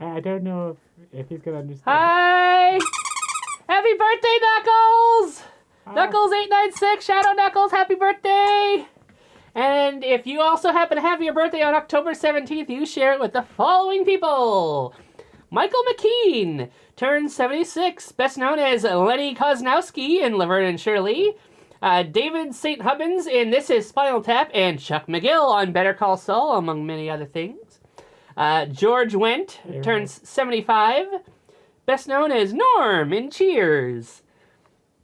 I don't know if he's gonna understand. Hi! Happy birthday, Knuckles! Hi. Knuckles896, Shadow Knuckles, happy birthday! And if you also happen to have your birthday on October 17th, you share it with the following people. Michael McKean turns 76, best known as Lenny Kozlowski in Laverne and Shirley. David St. Hubbins in This Is Spinal Tap, and Chuck McGill on Better Call Saul, among many other things. George Wendt turns 75, best known as Norm in Cheers.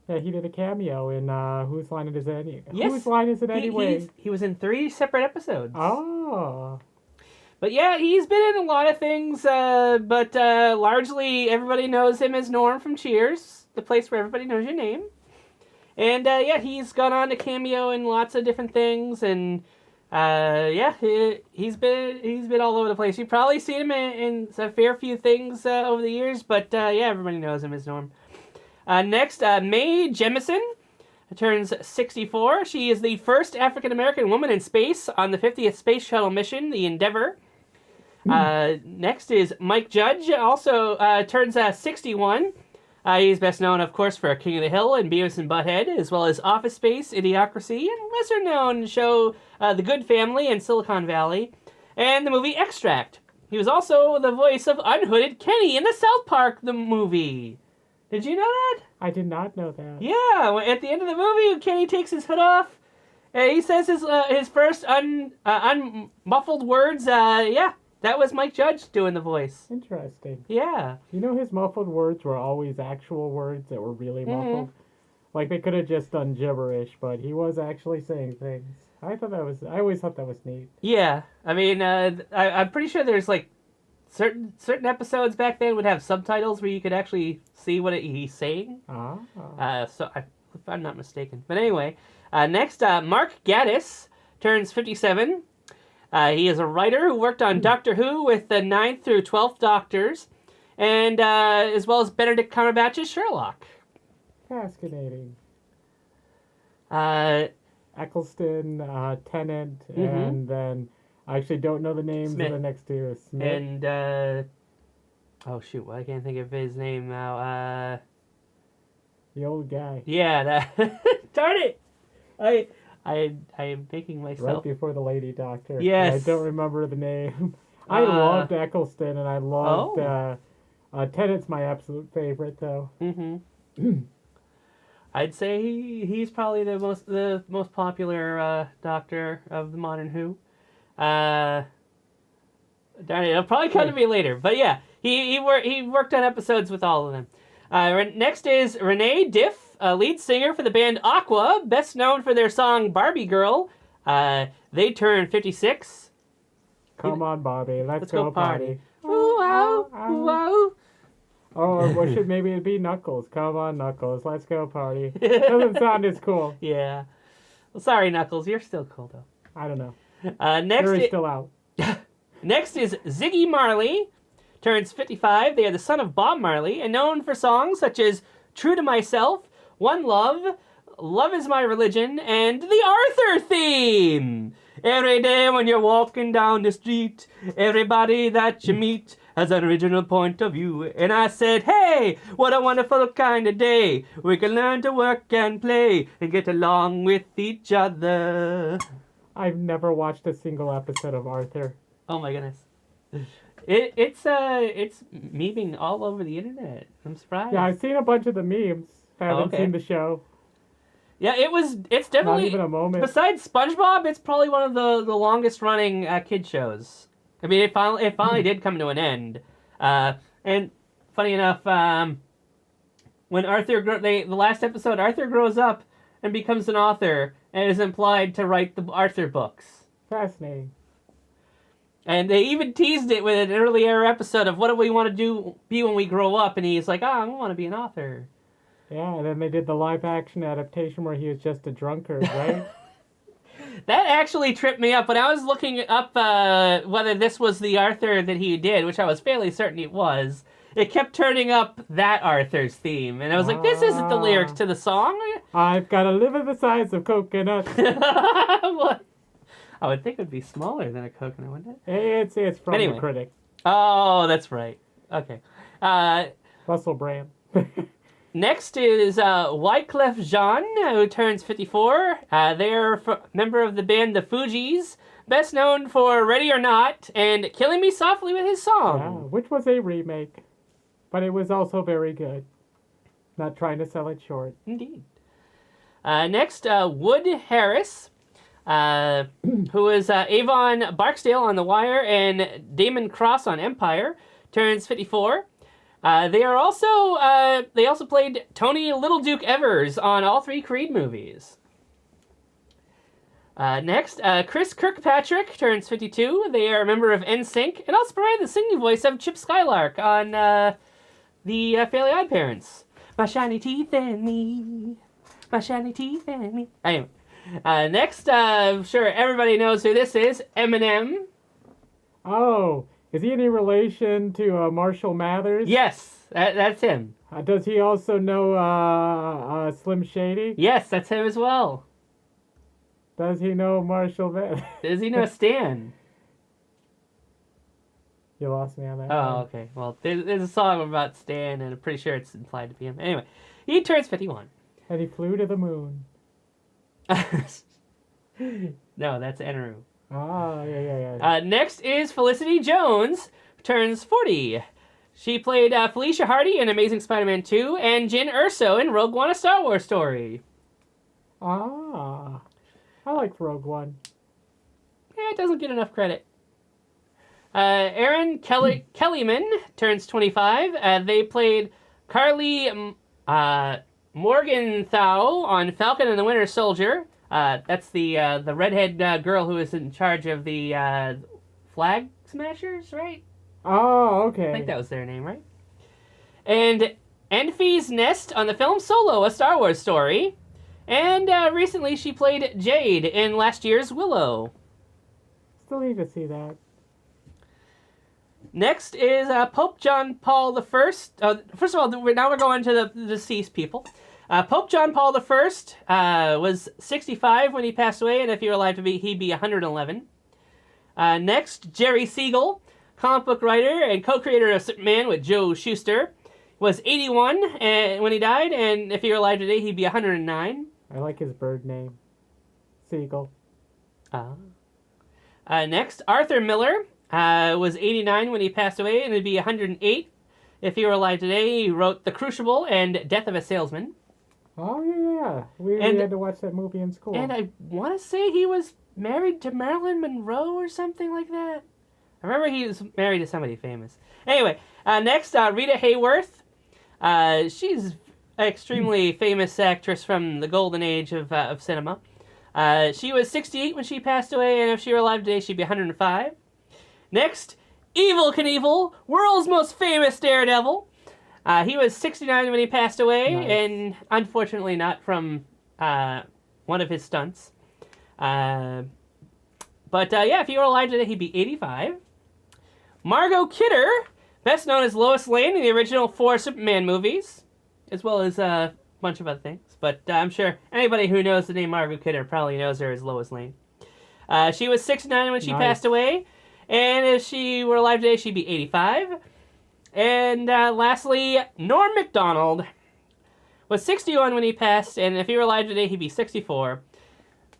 Yeah, he did a cameo in Whose Line Is It Anyway? Yes, Whose Line Is It Anyway? He was in 3 separate episodes. Oh. But yeah, he's been in a lot of things, but largely everybody knows him as Norm from Cheers, the place where everybody knows your name. And yeah, he's gone on to cameo in lots of different things, and yeah, he's been all over the place. You've probably seen him in a fair few things over the years, but yeah, everybody knows him as Norm. Next, Mae Jemison turns 64. She is the first African-American woman in space on the 50th Space Shuttle mission, the Endeavour. Next is Mike Judge, also turns 61. He's best known, of course, for King of the Hill and Beavis and Butthead, as well as Office Space, Idiocracy, and lesser-known show The Good Family and Silicon Valley, and the movie Extract. He was also the voice of Unhooded Kenny in the South Park the movie. Did you know that? I did not know that. Yeah, at the end of the movie, Kenny takes his hood off, and he says his first unmuffled words, yeah. That was Mike Judge doing the voice. Interesting. Yeah. You know, his muffled words were always actual words that were really muffled. Like, they could have just done gibberish, but he was actually saying things. I always thought that was neat. Yeah. I mean, I'm pretty sure there's, like, certain episodes back then would have subtitles where you could actually see what he's saying. If I'm not mistaken. But anyway, next, Mark Gatiss turns 57. He is a writer who worked on Doctor Who with the 9th through 12th Doctors, and as well as Benedict Cumberbatch's Sherlock. Fascinating. Eccleston, Tennant, and then I actually don't know the names Smith. of the next two. Smith. And, oh shoot, well, I can't think of his name now. The old guy. Yeah, that, darn it! I am making myself... Right before the Lady Doctor. Yes. I don't remember the name. I loved Eccleston, and I loved... Tennant's my absolute favorite, though. I'd say he's probably the most popular Doctor of the modern Who. Darn it, it'll probably come to me later. But yeah, he worked on episodes with all of them. Next is Renee Diff, lead singer for the band Aqua, best known for their song Barbie Girl. They turned 56. Come on, Bobby, let's go party. Ooh-ow, ooh-ow. Oh, or maybe it'd be Knuckles. Come on, Knuckles, let's go party. Doesn't sound as cool. Yeah. Well, sorry, Knuckles, you're still cool, though. I don't know. Next still out. Next is Ziggy Marley, turns 55. They are the son of Bob Marley, and known for songs such as True to Myself, One Love, Love is My Religion, and the Arthur theme. Every day when you're walking down the street, everybody that you meet has an original point of view. And I said, hey, what a wonderful kind of day. We can learn to work and play and get along with each other. I've never watched a single episode of Arthur. Oh my goodness. It's memeing all over the internet. I'm surprised. Yeah, I've seen a bunch of the memes. Haven't seen the show. Yeah, it's definitely... Not even a moment. Besides SpongeBob, it's probably one of the longest running kid shows. I mean, it finally did come to an end. And funny enough, when the last episode, Arthur grows up and becomes an author and is implied to write the Arthur books. Fascinating. And they even teased it with an earlier episode of what do we want to be when we grow up, and he's like, I want to be an author. Yeah, and then they did the live-action adaptation where he was just a drunkard, right? That actually tripped me up. When I was looking up whether this was the Arthur that he did, which I was fairly certain it was, it kept turning up that Arthur's theme. And I was like, this isn't the lyrics to the song. I've got a liver the size of coconut. What? I would think it would be smaller than a coconut, wouldn't it? It's from the critic. Oh, that's right. Okay. Russell Brand. Next is Wyclef Jean, who turns 54. They're a member of the band The Fugees, best known for Ready or Not and Killing Me Softly with his song. Yeah, which was a remake, but it was also very good. Not trying to sell it short. Indeed. Next, Wood Harris, who is Avon Barksdale on The Wire and Damon Cross on Empire, turns 54. They also played Tony Little Duke Evers on all 3 Creed movies. Next, Chris Kirkpatrick turns 52. They are a member of NSYNC and also provide the singing voice of Chip Skylark on the Fairly Odd Parents. My shiny teeth and me. My shiny teeth and me. Anyway, next, I'm sure everybody knows who this is. Eminem. Oh, is he any relation to Marshall Mathers? Yes, that's him. Does he also know Slim Shady? Yes, that's him as well. Does he know Marshall Mathers? Does he know Stan? You lost me on that. Oh, one. okay. Well, there's a song about Stan, and I'm pretty sure it's implied to be him. Anyway, he turns 51. And he flew to the moon. No, that's Enru. Ah, yeah. Next is Felicity Jones, turns 40. She played Felicia Hardy in Amazing Spider-Man 2 and Jyn Erso in Rogue One: A Star Wars Story. Ah, I liked Rogue One. Yeah, it doesn't get enough credit. Aaron Kellyman turns 25. They played Carly Morgenthau on Falcon and the Winter Soldier. That's the redhead girl who is in charge of the Flag Smashers, right? Oh, okay. I think that was their name, right? And Enfys Nest on the film Solo: A Star Wars Story. And recently she played Jade in last year's Willow. Still need to see that. Next is Pope John Paul I. First of all, now we're going to the deceased people. Pope John Paul I was 65 when he passed away, and if he were alive he'd be 111. Next, Jerry Siegel, comic book writer and co-creator of Superman with Joe Shuster, was 81 when he died, and if he were alive today, he'd be 109. I like his bird name. Siegel. Next, Arthur Miller was 89 when he passed away, and he'd be 108 if he were alive today. He wrote The Crucible and Death of a Salesman. Oh, yeah. We had to watch that movie in school. And I want to say he was married to Marilyn Monroe or something like that. I remember he was married to somebody famous. Anyway, next, Rita Hayworth. She's an extremely famous actress from the golden age of cinema. She was 68 when she passed away, and if she were alive today, she'd be 105. Next, Evel Knievel, world's most famous daredevil. He was 69 when he passed away, Nice. and unfortunately not from one of his stunts. But if he were alive today, he'd be 85. Margot Kidder, best known as Lois Lane in the original 4 Superman movies, as well as a bunch of other things. But I'm sure anybody who knows the name Margot Kidder probably knows her as Lois Lane. She was 69 when she passed away, and if she were alive today, she'd be 85. And lastly, Norm Macdonald was 61 when he passed, and if he were alive today, he'd be 64.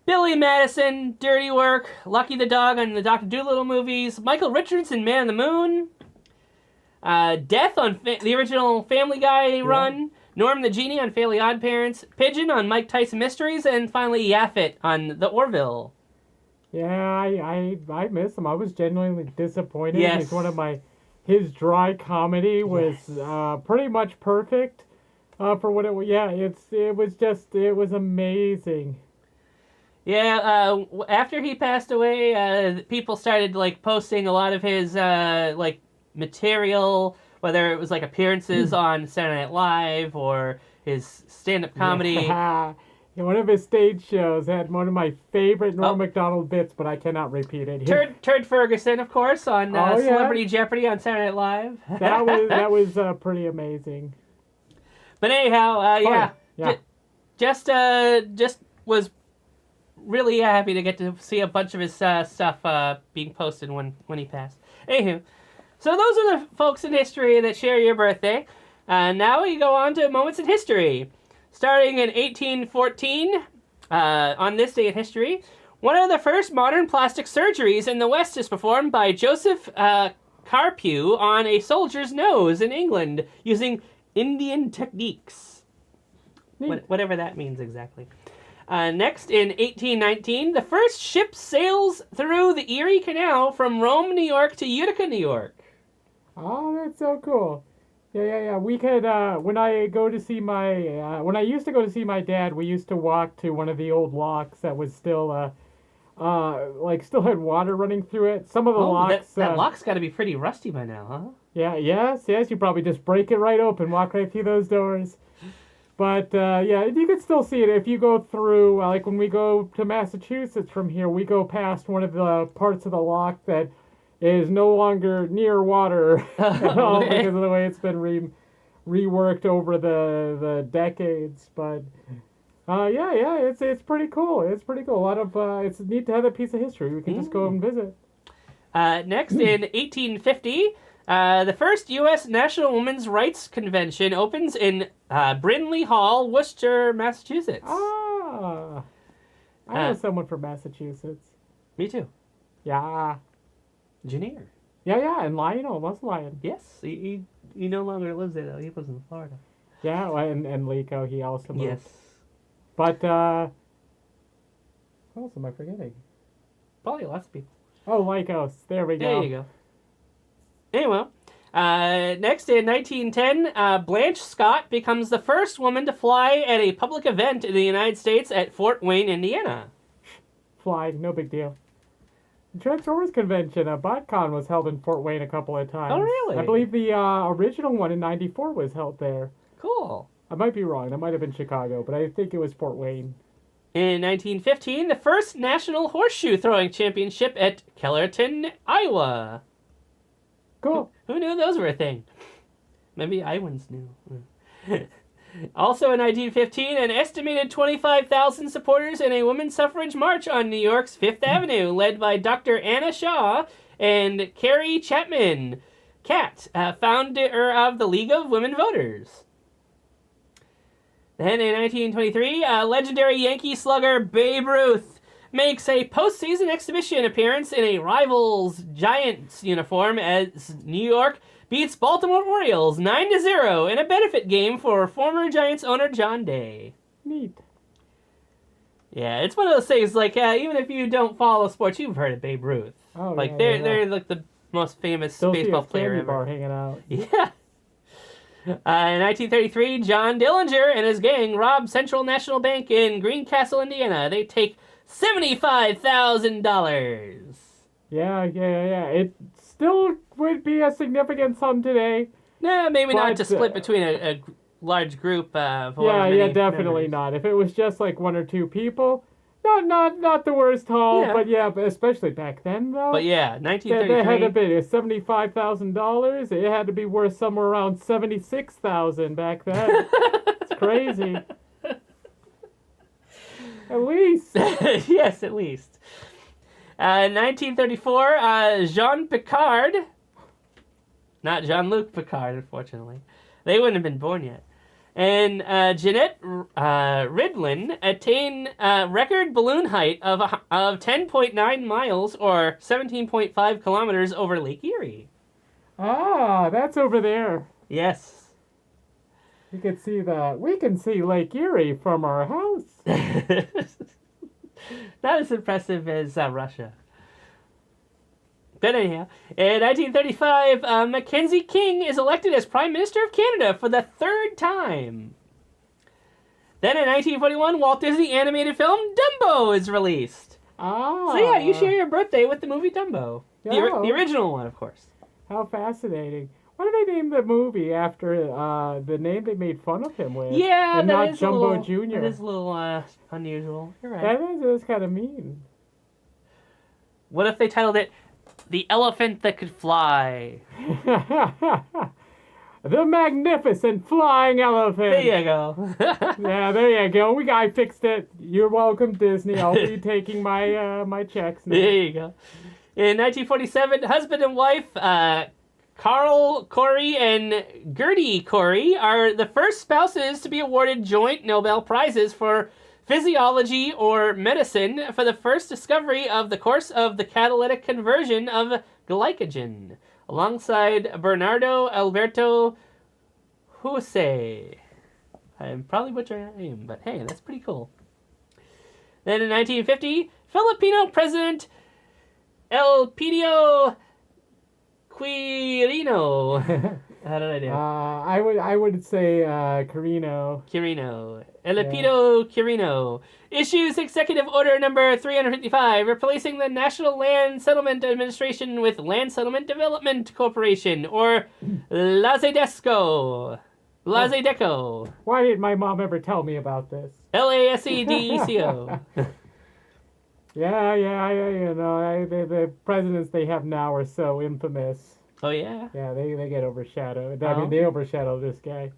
Billy Madison, Dirty Work, Lucky the Dog on the Dr. Dolittle movies, Michael Richards in Man on the Moon, Death on the original Family Guy run, Norm the Genie on Fairly Odd Parents, Pigeon on Mike Tyson Mysteries, and finally Yaphet on The Orville. Yeah, I miss him. I was genuinely disappointed. Yes. He's one of his dry comedy was pretty much perfect for what it was. Yeah, it was amazing. Yeah, after he passed away, people started posting a lot of his material, whether it was appearances on Saturday Night Live or his stand-up comedy. Yeah. One of his stage shows had one of my favorite Norm Macdonald bits, but I cannot repeat it. Turd Ferguson, of course, on Celebrity Jeopardy on Saturday Night Live. that was pretty amazing. But anyhow, just was really happy to get to see a bunch of his stuff being posted when he passed. Anywho, So those are the folks in history that share your birthday. Now we go on to moments in history. Starting in 1814, on this day in history, one of the first modern plastic surgeries in the West is performed by Joseph Carpew on a soldier's nose in England using Indian techniques. Whatever that means exactly. Next, in 1819, the first ship sails through the Erie Canal from Rome, New York to Utica, New York. Oh, that's so cool. Yeah. We could, when I used to go to see my dad, we used to walk to one of the old locks that was still, still had water running through it. Some of the locks... That lock's got to be pretty rusty by now, huh? Yeah, yes, you probably just break it right open, walk right through those doors. But, you could still see it if you go through, like when we go to Massachusetts from here, we go past one of the parts of the lock that is no longer near water at all because of the way it's been reworked over the decades. But, it's pretty cool. It's pretty cool. A lot of, it's neat to have a piece of history. We can just go and visit. Next, in 1850... the first U.S. National Women's Rights Convention opens in Brinley Hall, Worcester, Massachusetts. Ah, I know someone from Massachusetts. Me too. Yeah. Janier. Yeah, and Lionel, was Lion. Yes, he no longer lives there, though. He lives in Florida. Yeah, and Lico, he also moved. Yes. But, what else am I forgetting? Probably lots of people. Oh, Lycos. There we go. There you go. Anyway, next in 1910, Blanche Scott becomes the first woman to fly at a public event in the United States at Fort Wayne, Indiana. Flying, no big deal. The Transformers Convention, BotCon was held in Fort Wayne a couple of times. Oh, really? I believe the original one in '94 was held there. Cool. I might be wrong. That might have been Chicago, but I think it was Fort Wayne. In 1915, the first National Horseshoe Throwing Championship at Kellerton, Iowa. Cool. Who knew those were a thing? Maybe Iowans knew. Also in 1915, an estimated 25,000 supporters in a women's suffrage march on New York's Fifth Avenue, led by Dr. Anna Shaw and Carrie Chapman Catt, founder of the League of Women Voters. Then in 1923, legendary Yankee slugger Babe Ruth makes a postseason exhibition appearance in a rival's Giants uniform as New York beats Baltimore Orioles 9-0 in a benefit game for former Giants owner John Day. Neat. Yeah, it's one of those things, like, even if you don't follow sports, you've heard of Babe Ruth. Oh, like, yeah, they're like the most famous Still baseball see his player candy ever. bar hanging out. Yeah. In 1933, John Dillinger and his gang rob Central National Bank in Greencastle, Indiana. They take $75,000. Yeah. It still would be a significant sum today. Nah, maybe not to But, split between a large group. Yeah, definitely not. If it was just like one or two people, not the worst haul. Yeah. But especially back then though. But yeah, That 1933. had to be $75,000. It had to be worth somewhere around $76,000 back then. It's crazy. At least. Yes, at least. 1934, Jean Picard. Not Jean-Luc Picard, unfortunately. They wouldn't have been born yet. And Jeanette Ridlin attain record balloon height of 10.9 miles or 17.5 kilometers over Lake Erie. Ah, that's over there. Yes. We can see Lake Erie from our house. Not as impressive as Russia. But anyhow, in 1935, Mackenzie King is elected as Prime Minister of Canada for the third time. Then in 1941, Walt Disney animated film Dumbo is released. Ah. So yeah, you share your birthday with the movie Dumbo. Yeah. The original one, of course. How fascinating. Why did they name the movie after the name they made fun of him with? Yeah, and that not is Jumbo a little, Jr. That is a little unusual. You're right. That is kind of mean. What if they titled it The Elephant That Could Fly? The Magnificent Flying Elephant. There you go. Yeah, there you go. I fixed it. You're welcome, Disney. I'll be taking my checks now. There you go. In 1947, husband and wife Carl Corey and Gertie Corey are the first spouses to be awarded joint Nobel Prizes for physiology or medicine for the first discovery of the course of the catalytic conversion of glycogen, alongside Bernardo Alberto Houssay. I'm probably butchering that name, but hey, that's pretty cool. Then in 1950, Filipino President Elpidio Quirino. How did I do? I would say Carino. Quirino. Elpidio Quirino issues Executive Order number 355, replacing the National Land Settlement Administration with Land Settlement Development Corporation, or LASEDESCO. LASEDECO. Why didn't my mom ever tell me about this? LASEDECO. Yeah, you know, the presidents they have now are so infamous. Oh, yeah? Yeah, they get overshadowed. I Oh. mean, they overshadow this guy.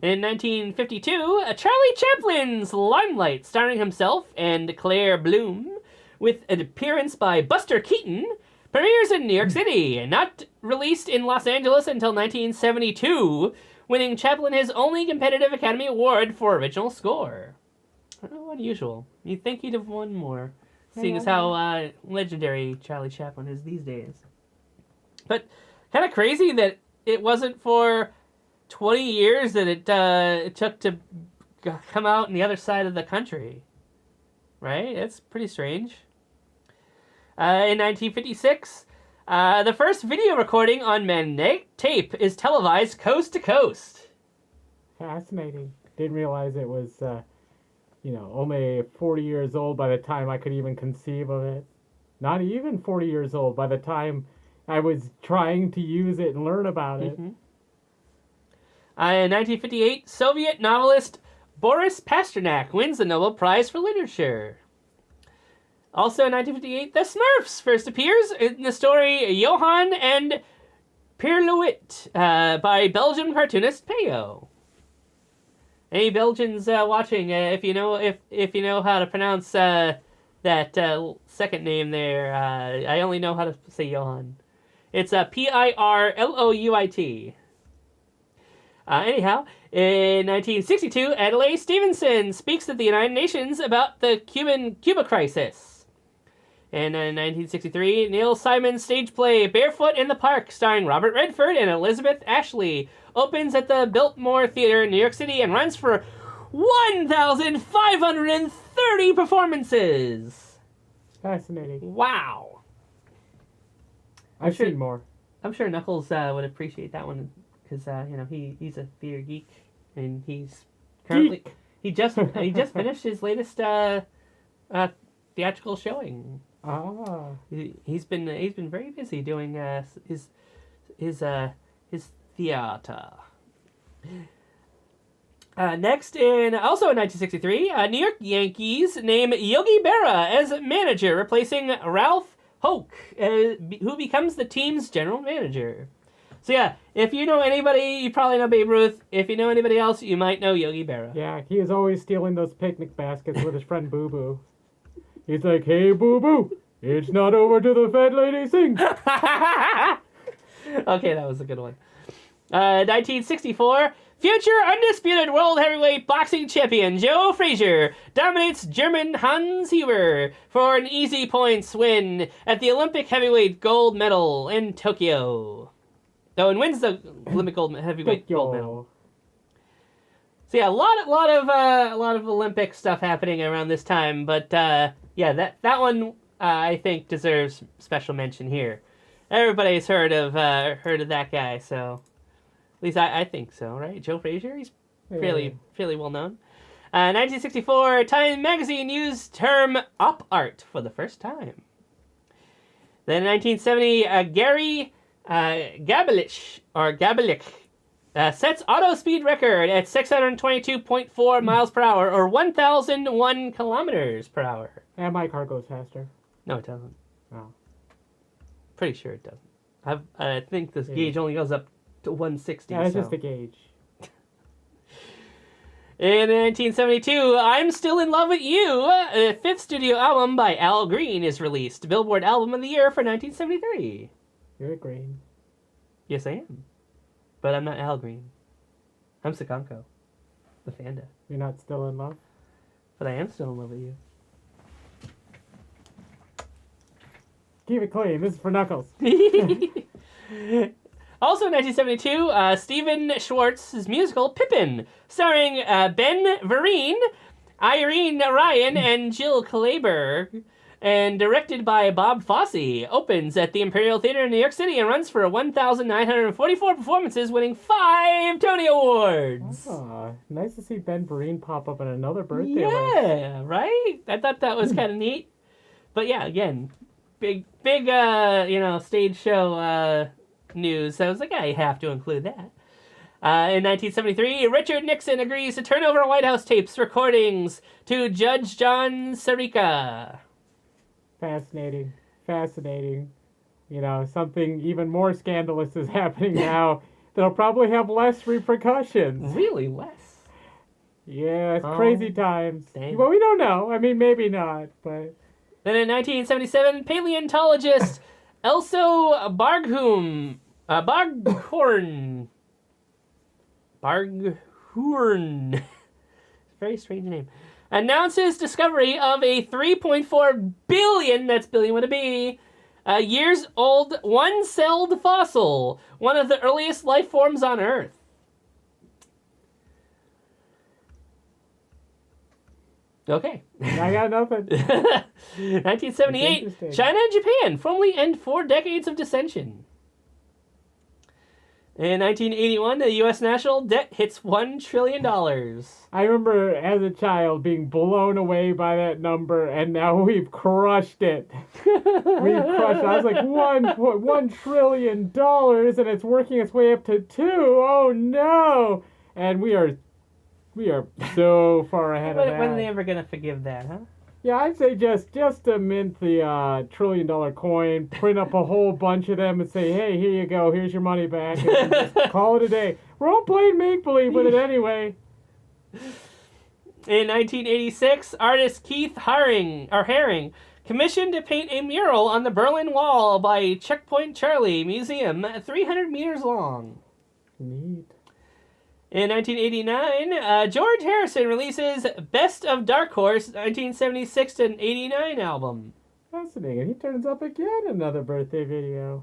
In 1952, Charlie Chaplin's Limelight, starring himself and Claire Bloom, with an appearance by Buster Keaton, premieres in New York City, not released in Los Angeles until 1972, winning Chaplin his only competitive Academy Award for original score. Oh, unusual. You'd think he'd have won more, seeing as how legendary Charlie Chaplin is these days. But kind of crazy that it wasn't for 20 years that it took to come out on the other side of the country. Right? It's pretty strange. In 1956, the first video recording on magnetic tape is televised coast to coast. Fascinating. Didn't realize it was, only 40 years old by the time I could even conceive of it. Not even 40 years old by the time I was trying to use it and learn about it. Mm-hmm. In 1958, Soviet novelist Boris Pasternak wins the Nobel Prize for Literature. Also in 1958, the Smurfs first appears in the story Johan and Pierre-Louis by Belgian cartoonist Peyo. Any Belgians watching? If you know how to pronounce that second name there, I only know how to say Johan. It's Pirlouit. Anyhow, in 1962, Adelaide Stevenson speaks at the United Nations about the Cuba crisis. And in 1963, Neil Simon's stage play Barefoot in the Park, starring Robert Redford and Elizabeth Ashley, opens at the Biltmore Theater in New York City and runs for 1,530 performances. Fascinating. Wow. I've seen more. I'm sure Knuckles would appreciate that one because he's a theater geek and he's currently he just finished his latest theatrical showing. Ah. He's been very busy doing his theater. Next, also in 1963, New York Yankees name Yogi Berra as manager, replacing Ralph Hoke, who becomes the team's general manager. So yeah, if you know anybody, you probably know Babe Ruth. If you know anybody else, you might know Yogi Berra. Yeah, he is always stealing those picnic baskets with his friend Boo Boo. He's like, "Hey, Boo Boo, it's not over till the fat lady sings." Okay, that was a good one. 1964, future undisputed world heavyweight boxing champion Joe Frazier dominates German Hans Huber for an easy points win at the Olympic heavyweight gold medal in Tokyo. Oh, and wins the Olympic heavyweight gold medal. So yeah, a lot of Olympic stuff happening around this time, but yeah, that one I think deserves special mention here. Everybody's heard of that guy, so at least I think so, right? Joe Frazier, he's fairly well known. 1964, Time Magazine used term op art for the first time. Then in 1970, Gary Gabelich sets auto speed record at 622.4 miles per hour, or 1,001 kilometers per hour. And my car goes faster. No, it doesn't. Oh. Pretty sure it doesn't. I think this gauge only goes up to 160. Yeah, it's just a gauge. In 1972, I'm Still in Love with You, a fifth studio album by Al Green, is released. Billboard Album of the Year for 1973. You're green. Yes, I am. But I'm not Al Green. I'm Sakanko, the Fanda. You're not still in love? But I am still in love with you. Keep it clean. This is for Knuckles. Also in 1972, Stephen Schwartz's musical Pippin, starring Ben Vereen, Irene Ryan, and Jill Clayburgh, and directed by Bob Fosse, opens at the Imperial Theater in New York City and runs for 1,944 performances, winning 5 Tony Awards. Oh, nice to see Ben Vereen pop up in another birthday list. Yeah, right? I thought that was kind of neat. But yeah, again, big, stage show news. I was like, I have to include that. In 1973, Richard Nixon agrees to turn over White House tapes recordings to Judge John Sirica. Fascinating. Something even more scandalous is happening now that'll probably have less repercussions. Really less? Yeah, it's crazy times. Dang. Well, we don't know. I mean, maybe not, but... Then in 1977, paleontologist Elso Barghorn. Very strange name. Announces discovery of a 3.4 billion, that's billion with a B, years old one-celled fossil, one of the earliest life forms on Earth. Okay. I got nothing. 1978, China and Japan formally end 4 decades of dissension. In 1981, the U.S. national debt hits $1 trillion. I remember as a child being blown away by that number, and now we've crushed it. I was like, $1 trillion, and it's working its way up to 2. Oh no! And we are so far ahead of that. When are they ever gonna forgive that, huh? Yeah, I'd say just to mint the $1 trillion coin, print up a whole bunch of them and say, hey, here you go, here's your money back, and just call it a day. We're all playing make-believe with it anyway. In 1986, artist Keith Haring commissioned to paint a mural on the Berlin Wall by Checkpoint Charlie Museum, 300 meters long. Neat. In 1989, George Harrison releases Best of Dark Horse 1976 to 89 album. Fascinating. He turns up again another birthday video.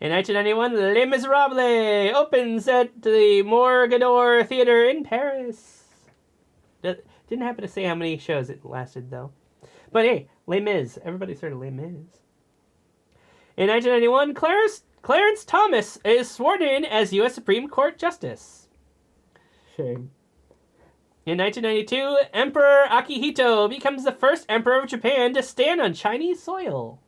In 1991, Les Miserables opens at the Morgador Theater in Paris. Didn't happen to say how many shows it lasted, though. But hey, Les Mis. Everybody's heard of Les Mis. In 1991, Clarence Thomas is sworn in as U.S. Supreme Court Justice. Shame. In 1992, Emperor Akihito becomes the first emperor of Japan to stand on Chinese soil.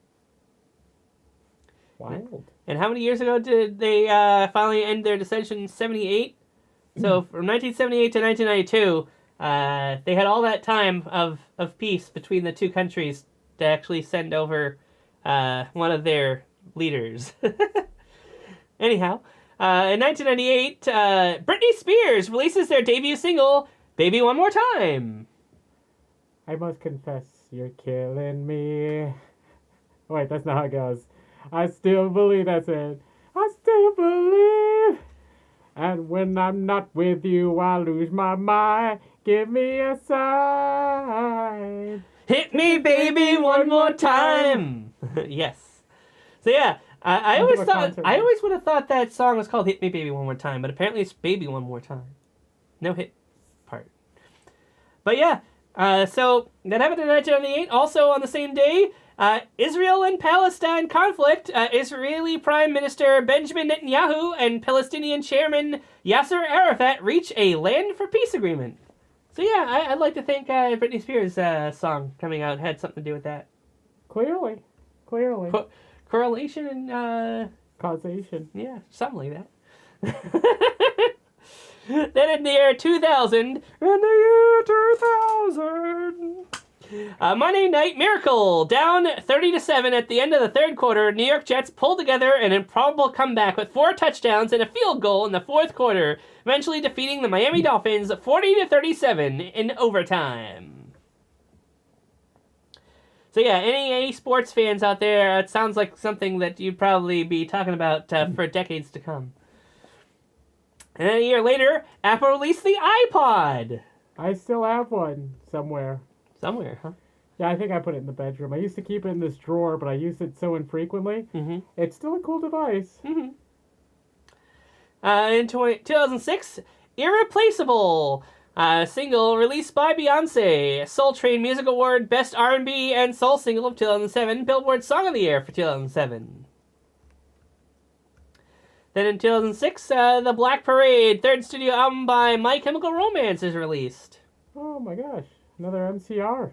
Wild. And how many years ago did they finally end their dissension? 78? So from 1978 to 1992, they had all that time of peace between the two countries to actually send over one of their leaders. Anyhow, in 1998, Britney Spears releases their debut single, Baby One More Time. I must confess, you're killing me. Wait, that's not how it goes. I still believe that's it. I still believe. And when I'm not with you, I lose my mind. Give me a sign. Hit me, baby, one more time. Yes. So yeah, I always would have thought that song was called Hit Me, Baby, One More Time, but apparently it's Baby One More Time. No hit part. But yeah, so that happened in 1998. Also on the same day, Israel and Palestine conflict. Israeli Prime Minister Benjamin Netanyahu and Palestinian Chairman Yasser Arafat reach a land for peace agreement. So yeah, I'd like to think Britney Spears' song coming out had something to do with that. Clearly. Correlation and causation. Yeah, something like that. Then in the year 2000, Monday Night Miracle, down 30-7 at the end of the third quarter. New York Jets pulled together an improbable comeback with 4 touchdowns and a field goal in the fourth quarter, eventually defeating the Miami Dolphins 40-37 in overtime. So yeah, any sports fans out there, it sounds like something that you'd probably be talking about for decades to come. And then a year later, Apple released the iPod. I still have one somewhere. Somewhere, huh? Yeah, I think I put it in the bedroom. I used to keep it in this drawer, but I used it so infrequently. Mm-hmm. It's still a cool device. Mm-hmm. In 2006, Irreplaceable, single released by Beyonce, Soul Train Music Award, Best R&B and Soul Single of 2007, Billboard Song of the Year for 2007. Then in 2006, The Black Parade, third studio album by My Chemical Romance, is released. Oh my gosh, another MCR.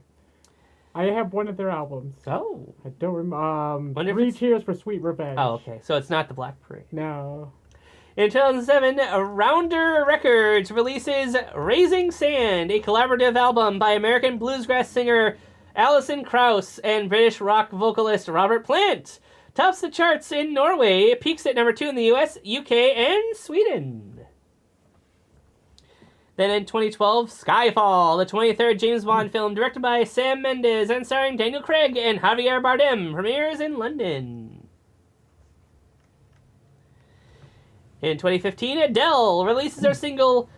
I have one of their albums. Oh. I don't remember. Wonder if Three it's- Cheers for Sweet Revenge. Oh, okay. So it's not The Black Parade. No. In 2007, Rounder Records releases Raising Sand, a collaborative album by American bluegrass singer Alison Krauss and British rock vocalist Robert Plant. Tops the charts in Norway, peaks at number 2 in the US, UK, and Sweden. Then in 2012, Skyfall, the 23rd James Bond film directed by Sam Mendes and starring Daniel Craig and Javier Bardem, premieres in London. In 2015, Adele releases her single,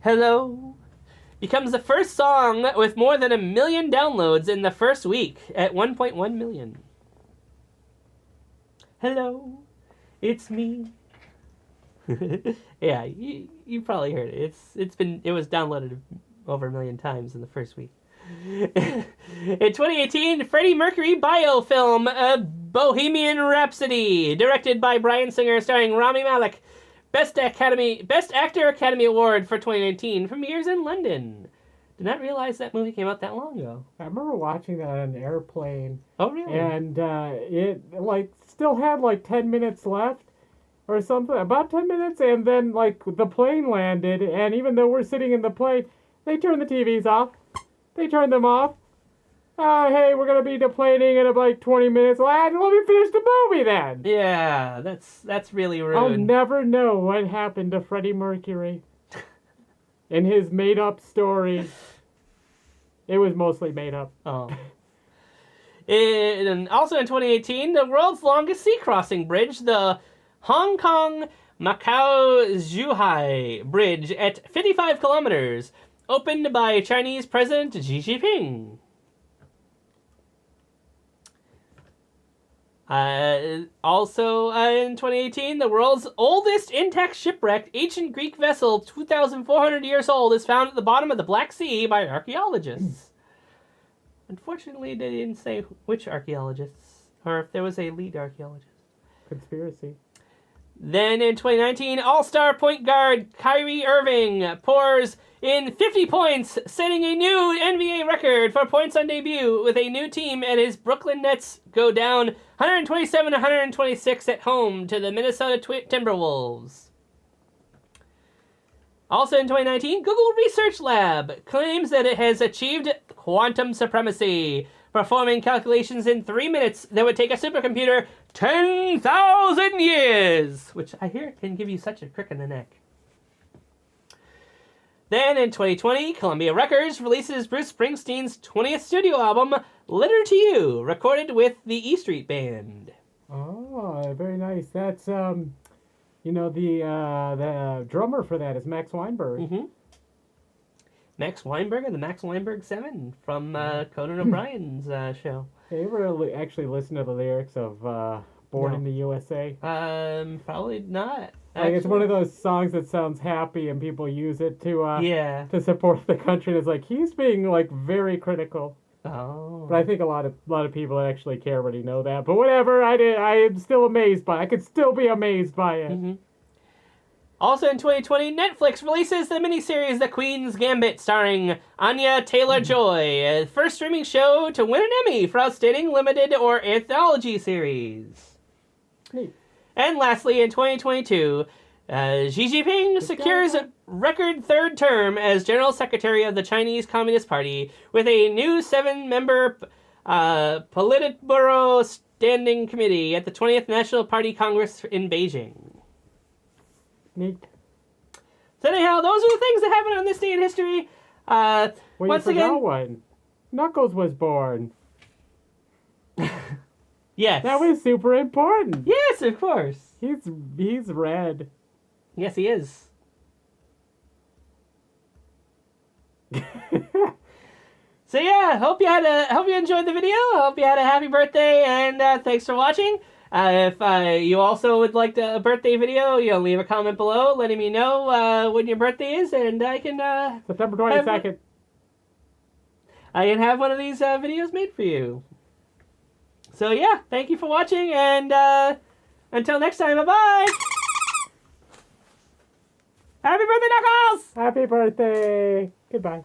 Hello. Becomes the first song with more than 1 million downloads in the first week at 1.1 million. Hello, it's me. Yeah, you probably heard it. It was downloaded over 1 million times in the first week. In 2018, Freddie Mercury biofilm, Bohemian Rhapsody, directed by Bryan Singer, starring Rami Malek. Best Actor Academy Award for 2019, premieres in London. Did not realize that movie came out that long ago. I remember watching that on an airplane. Oh, really? And it still had 10 minutes left or something, about 10 minutes, and then the plane landed, and even though we're sitting in the plane, they turned the TVs off. They turned them off. Hey, we're gonna be deplaning in about 20 minutes. Let me finish the movie then. Yeah, that's really rude. I'll never know what happened to Freddie Mercury in his made-up story. It was mostly made up. Oh. And also in 2018, the world's longest sea crossing bridge, the Hong Kong Macau Zhuhai Bridge at 55 kilometers, opened by Chinese President Xi Jinping. Also in 2018, the world's oldest intact shipwrecked ancient Greek vessel, 2,400 years old, is found at the bottom of the Black Sea by archaeologists. Unfortunately, they didn't say which archaeologists, or if there was a lead archaeologist. Conspiracy. Then in 2019, all-star point guard Kyrie Irving pours in 50 points, setting a new NBA record for points on debut with a new team, and his Brooklyn Nets go down 127-126 at home to the Minnesota Timberwolves. Also in 2019, Google Research Lab claims that it has achieved quantum supremacy, performing calculations in 3 minutes that would take a supercomputer 10,000 years, which I hear can give you such a crick in the neck. Then in 2020, Columbia Records releases Bruce Springsteen's 20th studio album, Letter to You, recorded with the E Street Band. Oh, very nice. That's the drummer for that is Max Weinberg. Mm-hmm. Max Weinberg and the Max Weinberg 7 from Conan O'Brien's show. Hey, you ever actually listen to the lyrics of Born No. in the USA? Probably not. It's one of those songs that sounds happy and people use it Yeah. to support the country. And it's he's being very critical. Oh. But I think a lot of people that actually care already know that. But whatever, I am still amazed by it. I could still be amazed by it. Mm-hmm. Also in 2020, Netflix releases the miniseries The Queen's Gambit, starring Anya Taylor-Joy, the first streaming show to win an Emmy for Outstanding Limited or Anthology Series. Neat. And lastly, in 2022, Xi Jinping secures a record third term as General Secretary of the Chinese Communist Party with a new 7-member Politburo Standing Committee at the 20th National Party Congress in Beijing. Neat. So anyhow, those are the things that happened on this day in history. Well, Once you forgot again, one. Knuckles was born. Yes. That was super important. Yes, of course. He's red. Yes, he is. So yeah, hope you enjoyed the video. Hope you had a happy birthday, and thanks for watching. If you also would like a birthday video, leave a comment below letting me know when your birthday is, and I can September 22nd. I can have one of these videos made for you. So yeah, thank you for watching, and until next time, bye-bye! Happy birthday, Knuckles! Happy birthday. Goodbye.